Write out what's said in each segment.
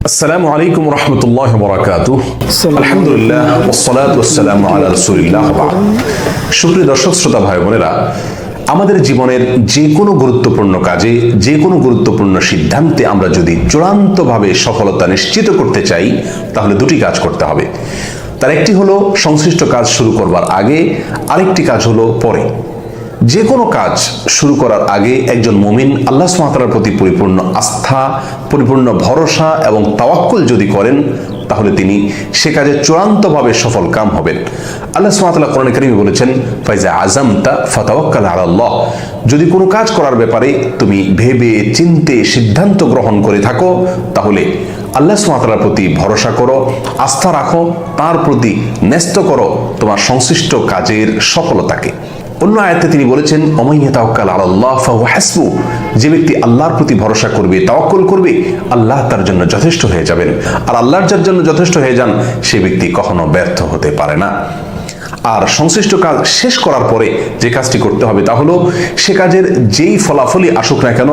আসসালামু আলাইকুম রহমতুল্লাহ বরাকাতুহ। আলহামদুলিল্লাহ ওয়াসসালাতু ওয়াসসালামু আলা রাসূলিল্লাহ ওয়া বা'দ। সুপ্রিয় দর্শক শ্রোতা ভাই বোনেরা, আমাদের জীবনের যে কোনো গুরুত্বপূর্ণ কাজে, যে কোনো গুরুত্বপূর্ণ সিদ্ধান্তে আমরা যদি চূড়ান্তভাবে সফলতা নিশ্চিত করতে চাই, তাহলে দুটি কাজ করতে হবে। তার একটি হলো সংশ্লিষ্ট কাজ শুরু করবার আগে, আরেকটি কাজ হলো পরে। যে কোনো কাজ শুরু করার আগে একজন মুমিন আল্লাহ সুবহানাহু ওয়া তাআলার প্রতি পরিপূর্ণ আস্থা, পরিপূর্ণ ভরসা এবং তাওয়াক্কুল যদি করেন, তাহলে তিনি সে কাজে চূড়ান্তভাবে সফল কাম হবেন। আল্লাহ সুবহানাহু ওয়া তাআলা কোরআনে কারীমে বলেছেন, ফাইজা আযামতা ফাতাওয়াক্কাল আলাল্লাহ। যদি কোনো কাজ করার ব্যাপারে তুমি ভেবে চিন্তে সিদ্ধান্ত গ্রহণ করে থাকো, তাহলে আল্লাহ সুবহানাহু ওয়া তাআলার প্রতি ভরসা করো, আস্থা রাখো, তার প্রতি ন্যস্ত করো তোমার সংশ্লিষ্ট কাজের সফলতাকে। অন্য আয়াতে তিনি বলেছেন, ওমান ইয়াতাওয়াক্কাল আলাল্লাহ ফাহুয়া হাসবুহ। যে ব্যক্তি আল্লাহর প্রতি ভরসা করবে, তাওয়াক্কুল করবে, আল্লাহ তার জন্য যথেষ্ট হয়ে যাবেন। আর আল্লাহর যার জন্য যথেষ্ট হয়ে যান, সে ব্যক্তি কখনো ব্যর্থ হতে পারে না। আর সংশ্লিষ্ট কাজ শেষ করার পরে যে কাজটি করতে হবে তা হলো, সে কাজের যেই ফলাফলই আসুক না কেন,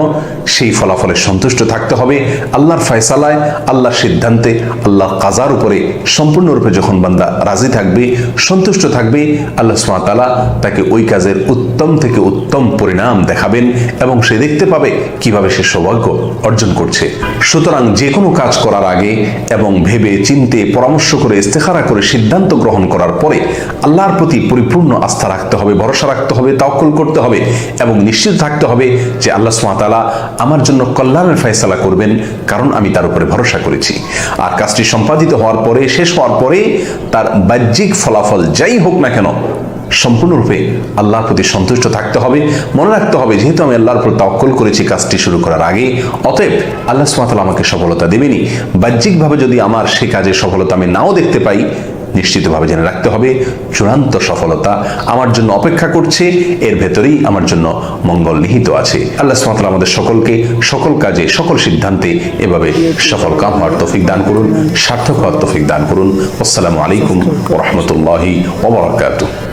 সেই ফলাফলে সন্তুষ্ট থাকতে হবে। আল্লাহর ফয়সালায়, আল্লাহর সিদ্ধান্তে, আল্লাহর কাজার উপরে সম্পূর্ণরূপে যখন বান্দা রাজি থাকবে, সন্তুষ্ট থাকবে, আল্লাহ সুবহানাহু ওয়া তাআলা তাকে ওই কাজের উত্তম থেকে উত্তম পরিণাম দেখাবেন এবং সে দেখতে পাবে কিভাবে সে সৌভাগ্য অর্জন করছে। সুতরাং যে কোনো কাজ করার আগে এবং ভেবে চিন্তে পরামর্শ করে ইস্তেখারা করে সিদ্ধান্ত গ্রহণ করার পরে আল্লাহর প্রতি পরিপূর্ণ আস্থা রাখতে হবে, ভরসা রাখতে হবে, তাওয়াক্কুল করতে হবে এবং নিশ্চিত থাকতে হবে যে আল্লাহ সুবহানাহু ওয়া তাআলা আমার জন্য কল্যাণের ফয়সালা করবেন, কারণ আমি তার উপরে ভরসা করেছি। আর কাজটি সম্পাদিত হওয়ার পরে, শেষ হওয়ার পরে তার বাহ্যিক ফলাফল যাই হোক না কেন, সম্পূর্ণরূপে আল্লাহর প্রতি সন্তুষ্ট থাকতে হবে। মনে রাখতে হবে, যেহেতু আমি আল্লাহর উপর তাওয়াক্কুল করেছি কাজটি শুরু করার আগে, অতএব আল্লাহ সুবহানাহু ওয়া তাআলা আমাকে সফলতা দেবেনই। বাহ্যিকভাবে যদি আমার সে কাজের সফলতা আমি নাও দেখতে পাই, নিশ্চিতভাবে জেনে রাখতে হবে চূড়ান্ত সফলতা আমার জন্য অপেক্ষা করছে, এর ভেতরেই আমার জন্য মঙ্গল নিহিত আছে। আল্লাহ সুবহানাহু ওয়া তাআলা আমাদের সকলকে সকল কাজে, সকল সিদ্ধান্তে এভাবে সফল কাম হওয়ার তৌফিক দান করুন, সার্থক হওয়ার তৌফিক দান করুন। আসসালামু আলাইকুম ওয়া রাহমাতুল্লাহি ওয়া বারাকাতুহু।